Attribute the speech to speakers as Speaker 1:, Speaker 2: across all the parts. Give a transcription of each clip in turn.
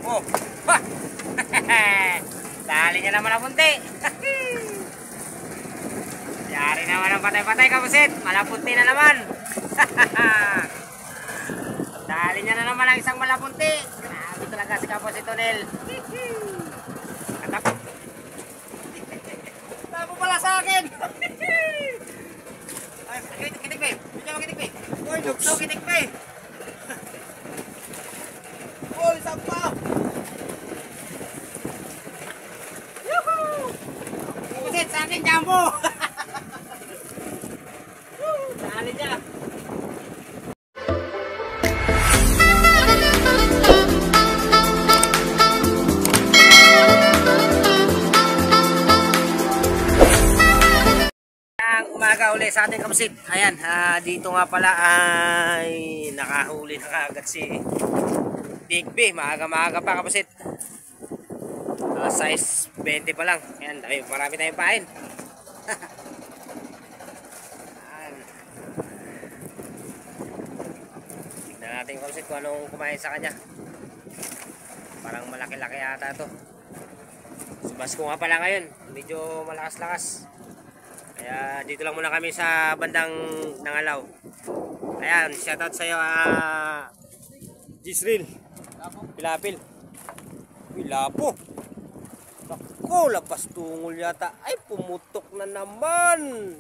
Speaker 1: Oh. Dali niya naman ang punti. Yari naman ang patay-patay kapusit. Malapunti na naman. Dali niya na naman ang isang malapunti. Grabe talaga si Kapusit Tonel. Tapo pala sa akin. Ay, kitik pa eh. Bigyan mo kitik pa eh. Uy, dugso kitik pa eh. Uy, sampa. Yuhuu. Kapusit, sa akin, Jumbo. Dali niya. Umaga uli sa ating kapusit. Ayan, dito nga pala ay nakahuli na kaagad si Big B. Maaga-maaga pa kapusit. Size 20 pa lang. Ayan, marami tayong pain. Tignan natin kapusit kung anong kumain sa kanya. Parang malaki-laki ata ito. Subas ko nga pala ngayon. Medyo malakas-lakas. Kaya dito lang muna kami sa bandang Nangalaw. Ayan, shoutout sa iyo Gisril. Pilapil. Pilapo. Naku, labas tungol yata. Ay, pumutok na naman.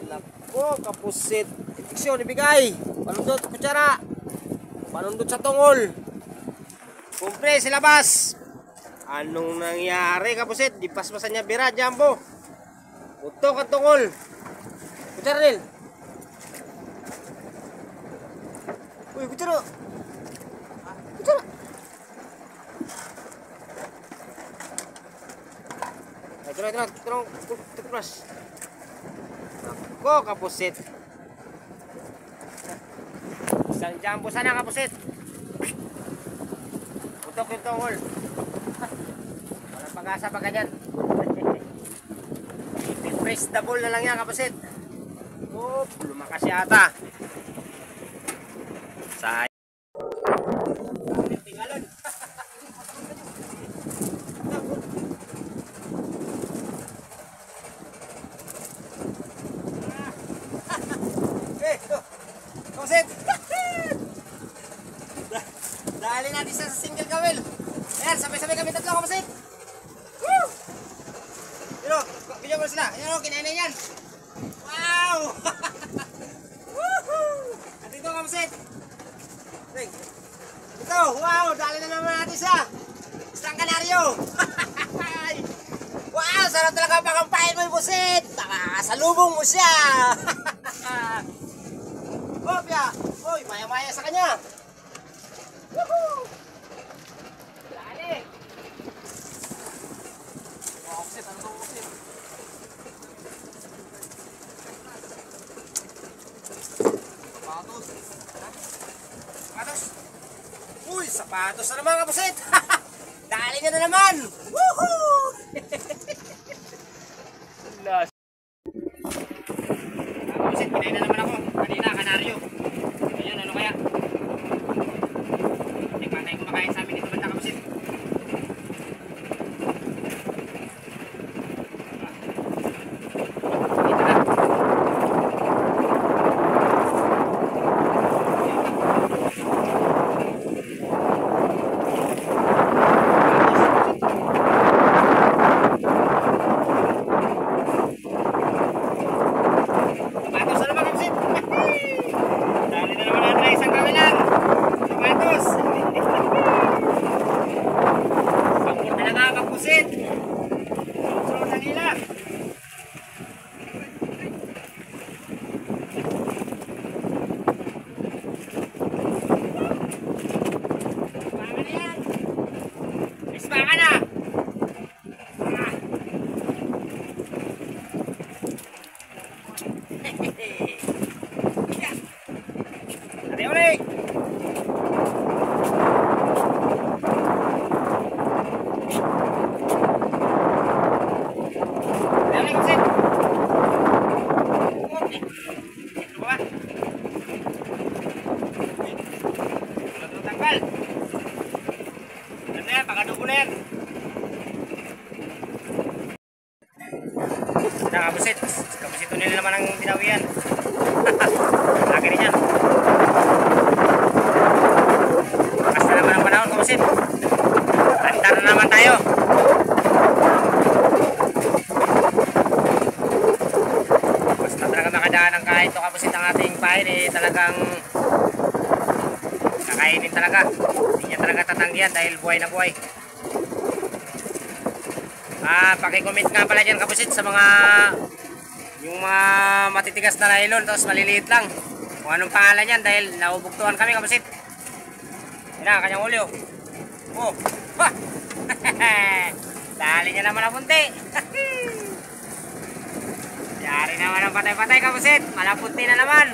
Speaker 1: Naku, kapusit. Ipiksyon, ibigay. Panundot, kutsara. Panundot sa tungol. Kumpre, silabas. Anong nangyari kapusit? Di paspasan niya bira, Jumbo. Putok at tungol. Kutsara rin. Uy, kutsara. Kutsara. Turang. Tukras. Ako, kapusit. Isang Jumbo sana, kapusit. Putok yung tungol. Walang pag-asa pa ganyan. Press the ball na lang yan kapusit. Oh, lumakas yata. Sayang. Tinggalan. Kapusit. Dali natin sa single kawil. Ayan, sabay-sabay kami tatlo kapusit. Bigyan mo sila. Ayan o, kinain na yan. Wow! Woohoo! At ito kamusit. Ito, wow! Dali na naman natin sa isang kanaryo. Wow! Sarap talaga pakampain mo yung busit. Salubong mo siya. Hopya! Uy, maya-maya sa kanya. Woohoo! Dali! Wow, busit. Ano ito busit? Sapatos. Uy, sapatos na naman kapusit. Dali niya na naman. Woohoo! Last. Kapusit, kinain na naman ako. Kanina, kanaryo. Ngayon, ano kaya? Hindi pa tayong kumakain sa amin dito banda kapusit. Ano ko na yan? Nakabusit. Kabusito nila naman ang binawian. Lagi rin yan. Bakas na naman ang panahon, kabusit. Handa na naman tayo. Basta talaga makadaan ng kahit ito kabusit ang ating pain eh talagang kakainin talaga. Hindi niya talaga tatanggihan dahil buhay na buhay. Paki-comment nga pala dyan kabusit sa mga yung mga matitigas na nylon tapos maliliit lang. Kung anong pangalan yan dahil naubuktuhan kami kabusit. Yan ang kanyang ulyo. Oh. Ha! Dali niya naman ang punti. Yari naman ang patay-patay kabusit. Malapunti na naman.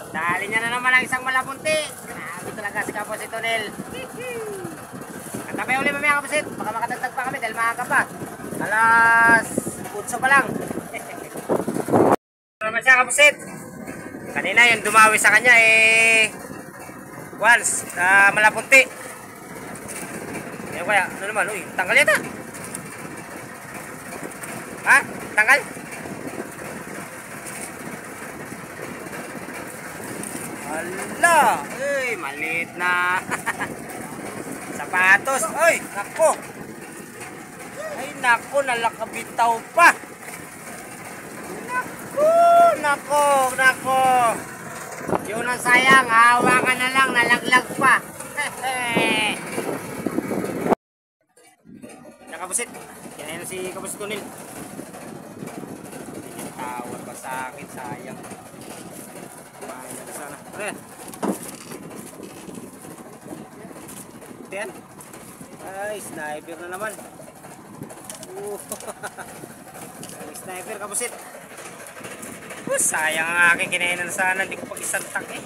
Speaker 1: Dali niya na naman ang isang malapunti. Grabe talaga si Kabusit Tonel. Katapay ulit mamaya kabusit. Baka makadagdag pa kami dahil maaga pa. Alas 8 pa lang. Ano naman siya kabusit? Kanina yung dumawi sa kanya once malapunti. Ayun kaya, ano naman? Uy, tanggal yata. Ha? Tanggal? Hala! Uy, maliit na. Sapatos. Uy, nako. Ay, nako, nalakabitaw pa. Nako. Yun ang sayang, hawakan na lang, nalaglag pa. Nakabusit. Yan si Kabusit Tonel. Tawag pa sa akin, sayang. Kumain na sana. Ano yan? Ito yan? Ay, sniper na naman. Sniper kabusit. Sayang ang aking kinainan sana. Hindi ko pag-isantak eh.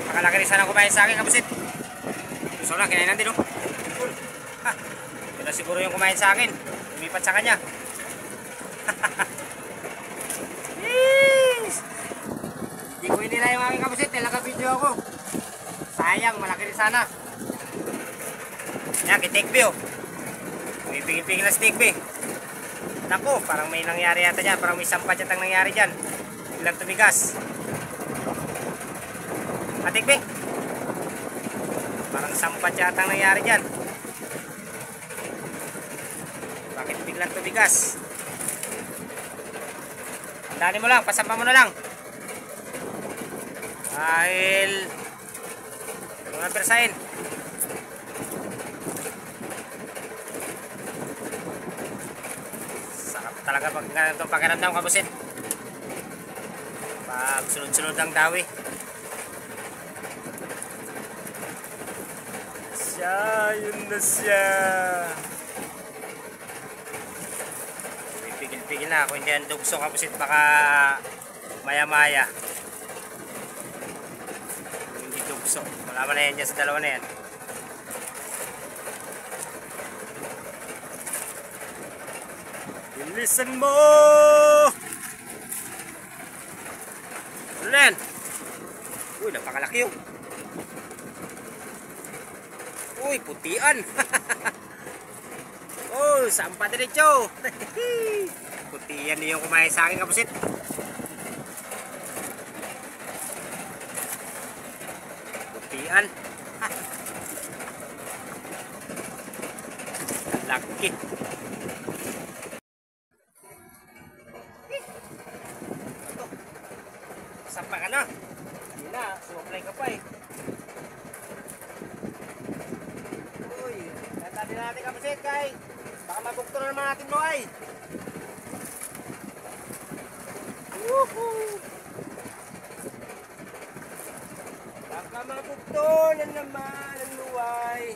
Speaker 1: Makalaki rin sana kumain sa akin kabusit. Gusto lang, kinainan din oh. Ito na siguro yung kumain sa akin. Lumipat sa kanya. Yes! Hindi ko inila yung aking kabusit. Nilaka-video ako. Sayang, malaki rin sana. Yan, kitik B oh. Pipigil-pigil na stick B. Naku, parang may nangyari yata dyan. Parang may sampat yatang nangyari dyan. Biglang tumigas. Atik B. Parang sampat yatang nangyari dyan. Bakit biglang tumigas? Andali mo lang, pasampa mo na lang. Dahil mga persahin. Talaga pag ganitong pakiramdam kabusit. Pag sunod-sunod ang dawi. Yun na siya. Pigil-pigil na. Kung hindi ang dugso kabusit baka maya-maya. Hindi dugso. Malaman na yan dyan sa dalawa na yan. Listen mo! Ano na yan? Uy, napakalaki yun. Uy, putian. Oh, saan pa diretso? Putian niyo yung kumain sa akin kabusit. Putian. Laki. Sampa ka na. Kanina, sumablay ka pa eh. Uy, tatatin natin kabusit kay. Baka mabukto na naman natin mo ay. Woohoo! Baka mabukto na naman ang luway.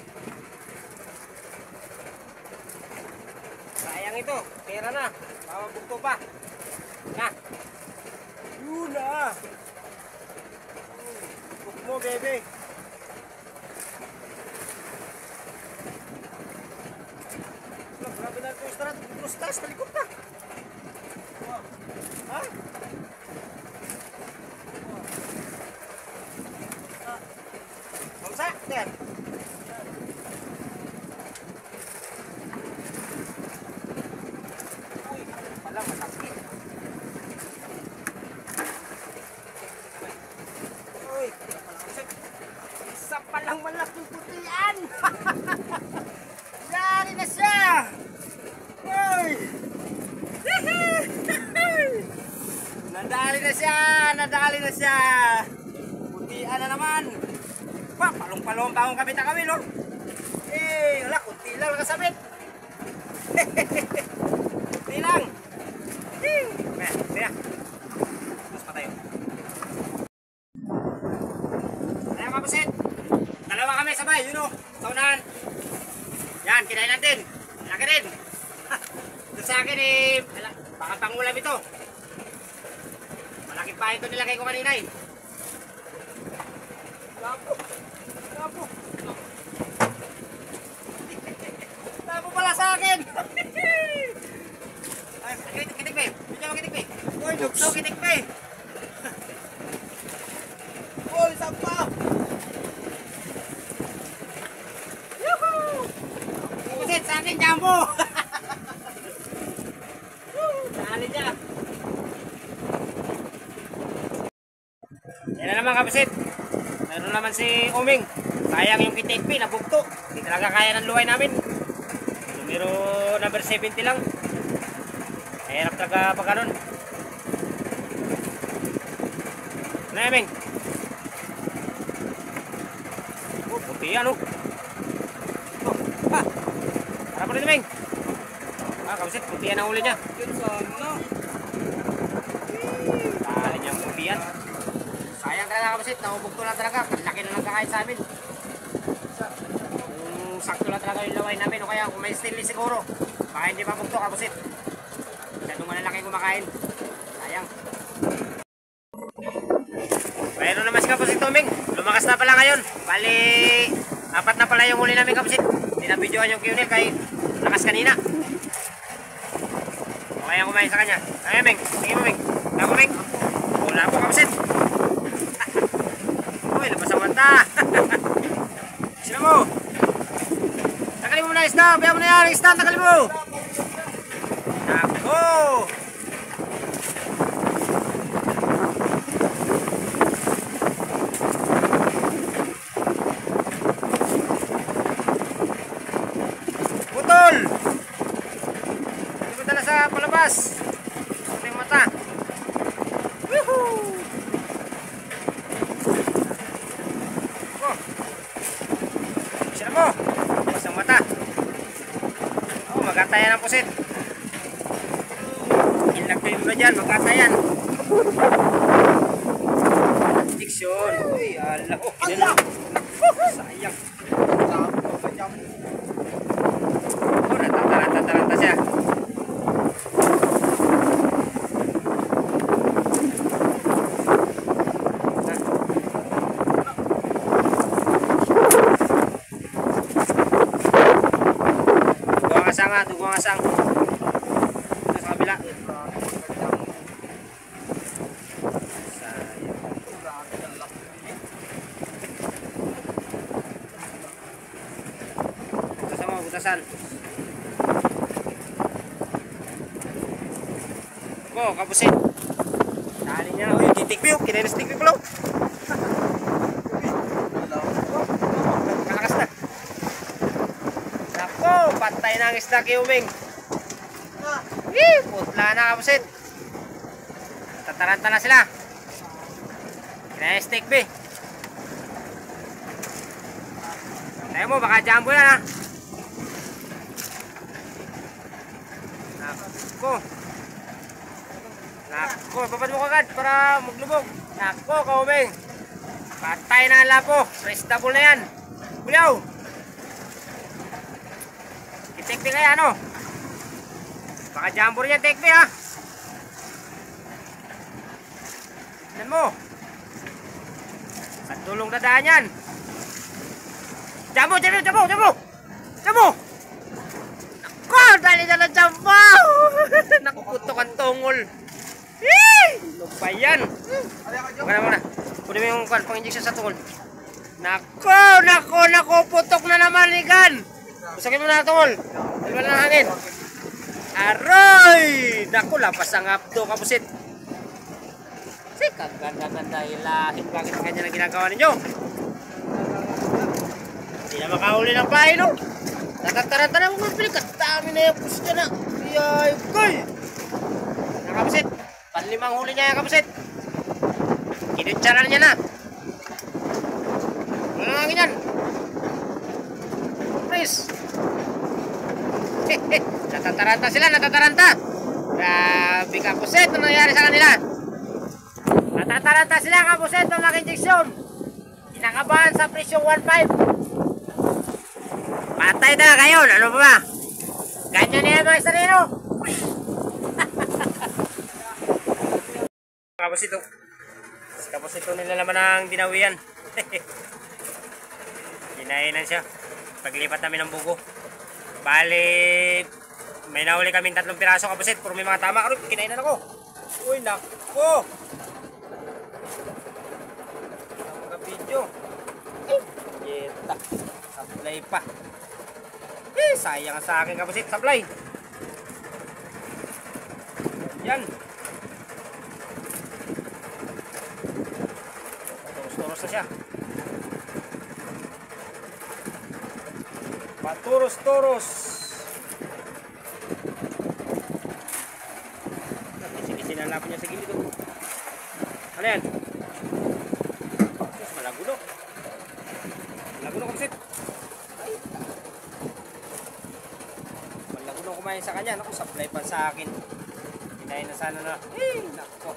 Speaker 1: Sayang ito, pera na. Baka mabukto pa. Na. Yun na. Buk mo, bebe. Grabe na ito. Krustas, talikot na. Ha? master. Uy, pala malaki. Uy, isa palang malaking putian. Yari na siya. Uy. Nadali na siya, nadali na siya. Putian na naman. Pa, palong-palong pa akong kabit na kami, no? Eh, wala, kunti lang nakasabit. Kunti lang. Kaya, kaya. Mas pa tayo. Kaya kapusit. Dalawa kami sabay, yun o. Saunahan. Yan, kinain natin. Laki rin. Ito sa akin eh, baka pangulam ito. Malaking pa ito nilagay ko kanina eh. Lapo. Lapo. Lapo pala sa akin. Ay, kitik pa eh. Bigyan mo kitik pa eh. Uy, dukso kitik pa eh. Uy, sampa. Yuhuu. Kusit sa akin, Jambo. Dali niya. Yan na naman kapasit. Meron naman si Uming. Sayang yung kitikpi, nabugto. Hindi talaga kaya ng luway namin. Numero number 70 lang. Mahirap talaga pag ganun. Ano Uming? Oh, puti yan oh. Oh, harap mo rin Uming. Kapasit, puti yan ang uli niya.
Speaker 2: Yun sana.
Speaker 1: Dali niya ang puti yan. Sayang talaga kapasit, nakubugto lang talaga. Laki na lang kakain sa amin. Sakto lang talaga yung laway namin o kaya kung may stainless siguro. Baka hindi pa bugto kapasit. Ganun nga na laki kumakain. Sayang. Mayroon naman si kapasit Tuming. Lumakas na pala ngayon. Bali, 4 na pala yung huli namin kapasit. Dinabidyoan yung Q-Nil kay lakas kanina. O kaya kumain sa kanya. Ay Ming, sige mo Ming. Ako Ming. Wala po kapasit. Uy, labas ang mata. Sino mo? Tagalin mo na isda. Biya mo na yan. Isda, tagalin mo. Nako. Putol. Hindi mo dala sa palabas. Ito yung mata. Woohoo. Sino mo? Pasang mata. Oh, magkatayan ang pusit. Ilag kayo na dyan, magkatayan. Diksyon. Uy, ala. Oh, kinala. Sayang. Oh, natataranta siya. Dugong asang ito sa kabila. Butasan mo, butasan. Ko, kapusit. Dali niya. Uy, titikpi. Kinainis tikpi ko lang. Kalakas na. Nako, patay na ang isda kay Uming. Putla na kapusit. Tataranta na sila. Kinaya-stick be. Tayo mo, baka jumbo yan ha. Nako. Nako, babad mo kagad para maglubog. Nako, ka-Uming. Patay na ang lapo. Press double na yan. Kuliaw. Itikpi kaya ano? Baka jumbo rin yan, tikpi ha. Tignan mo. Sa dulong dadaan yan. Jumbo, jumbo, jumbo, jumbo. Jumbo. Naku, dali na ng jumbo. Nakukutok ang tungol. Ano ba yan? Muna. Kunin mo yung pang-injection sa tungol. Nako, putok na naman ikan. Pusakin mo na tungol. Dalawa na hangin. Aroy! Nako, lapas ang apto, kapusit. Kaganda-ganda ilahin. Bakit ganyan ang ginagawa ninyo? Hindi na makahuli ng pahay, no? Tataranta na mo, pilikat. Dami na yung pusit dyan, na. Iyay, koy! Kapusit, panlimang huli niya, kapusit. Kinutsaran niya na. Wala na ganyan. Please. Natataranta sila, natataranta. Grabe, kapusit, ano nangyari sa kanila? Natataranta sila, kapusit, ng laking injection. Kinakabahan sa presyo 1.5. Patay na kayo, ano pa ba? Ganyan na yan mga sarino. Kapos ito nila naman ang dinawian. Hinainan siya. Paglipat namin ng bugo. Bali, may nahuli kaming 3 piraso kapusit. Puro may mga tama. Aroy, kinainan ako. Uy, nako. Video. Yeta. Sablay pa. Sayang sa akin kapusit. Sablay. Yan. Paturos-turos na siya. Paturos-turos. Sinalapin niya sa gilid. Ano yan? Malaguno. Malaguno kapusit. Ay. Malaguno kumain sa kanya. Naku, supply pa sa akin. Hinayin na sana na. Nako.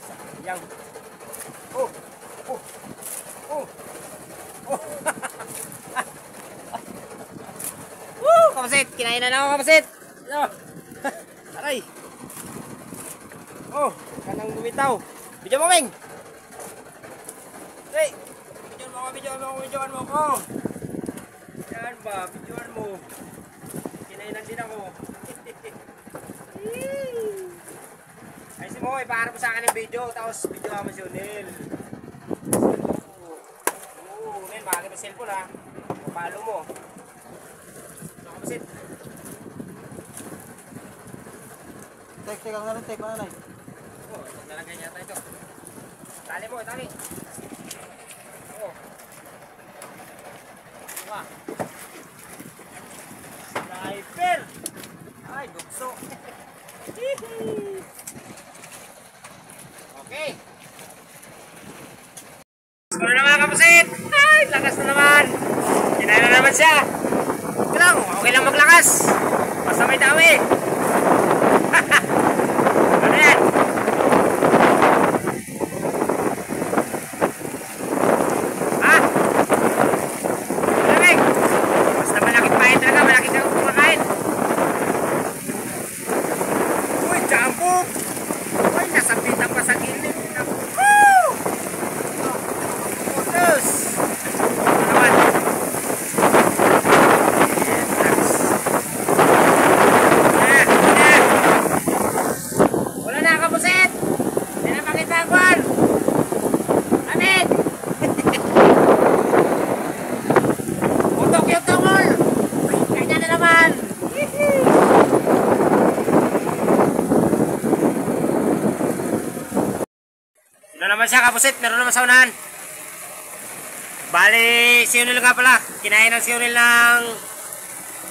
Speaker 1: Sayang. Oh. Kapusit. Kinain na ako kapusit. Aray. Oh, kanang lumitaw. Bidyo mo, Ming. Hey, bidyoan mo ko. Yan ba, bidyoan mo. Kinainan din ako. Ayusin mo, ipaharap mo sa akin yung video. Tapos video mo si Unel. Unel, bakit mo cellphone ha? Palo mo. Nakapasit.
Speaker 2: Tek ang narin, tek na nanay.
Speaker 1: Oh, nalagay niya tayo ito. Tali mo, tali. Oo. Diba? Sniper! Ay, dukso. Okay. Gusto na naman kapusit. Ay, lakas na naman. Kinaya na naman siya. Okay lang maglakas. Basta may dami. Ano yan? Ha? Malamig. Basta malakit pahin talaga. Malakit ka kumakain. Uy, jumbo. Uy, nasabitan pa sa gilid. Woo! Putos. Ano naman? Naman siya kapusit, meron naman sa unahan. Bali, si Unil nga pala. Kinain ng si Unil ng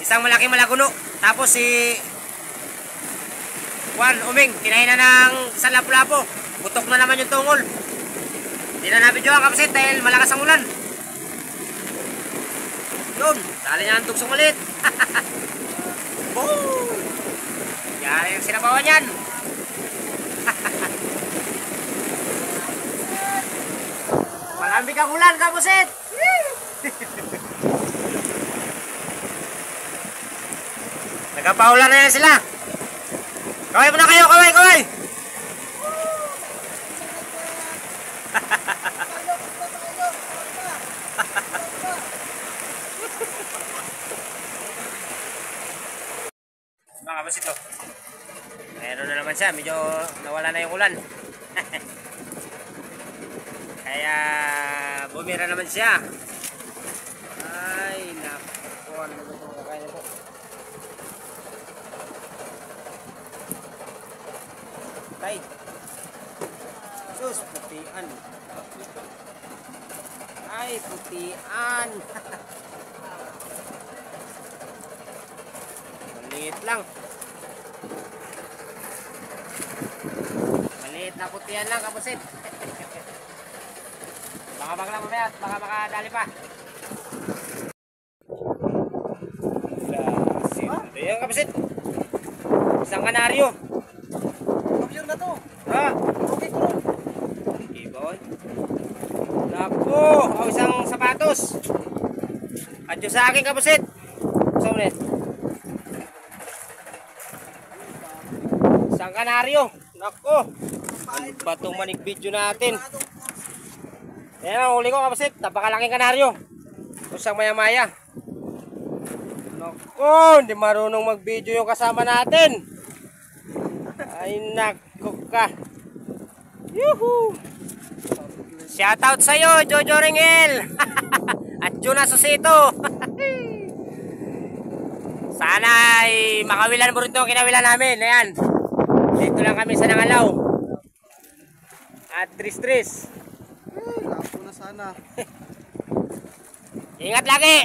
Speaker 1: isang malaking malaguno. Tapos si Juan Uming, kinain na ng isang lapu-lapo. Butok na naman yung tungol. Hindi na nabidyoan kapusit dahil malakas ang ulan. Yun, dali niya ang tugsong ulit. Boom! Yan yung sinabawan yan. Malamig ang ulan, kapusit! Nagpapaulan na yan sila. Kaway muna kayo, kaway! Mga kapusit to. Meron na naman siya, medyo nawala na yung ulan. Kaya bumira naman siya. Ay, naku. Ano ba itong kakain po? Tay. Sus, putian. Ay, putian. Maliit lang. Maliit na putian lang, kapusit. Baka lang mamaya at baka makadali pa. Ayan, kapusit. Isang kanaryo.
Speaker 2: Pabiyong na to.
Speaker 1: Ha?
Speaker 2: Okay ko.
Speaker 1: Ibon. Naku, isang sapatos. Adyo sa akin, kapusit. Saan mo isang kanaryo. Naku. Ano ba itong manig video natin? Ayan ang huli ko, kapusit. Napakalaking kanaryo. Isang maya-maya. Naku, hindi marunong mag-video yung kasama natin. Ay, naku ka. Yuhu! Shoutout sa'yo, Jojo Ringel! At Juna Susito! Sana ay makawilan mo rin itong kinawilan namin. Ayan. Dito lang kami sa Nangalaw. At tris-tris.
Speaker 2: Lapo na sana.
Speaker 1: Ingat lagi!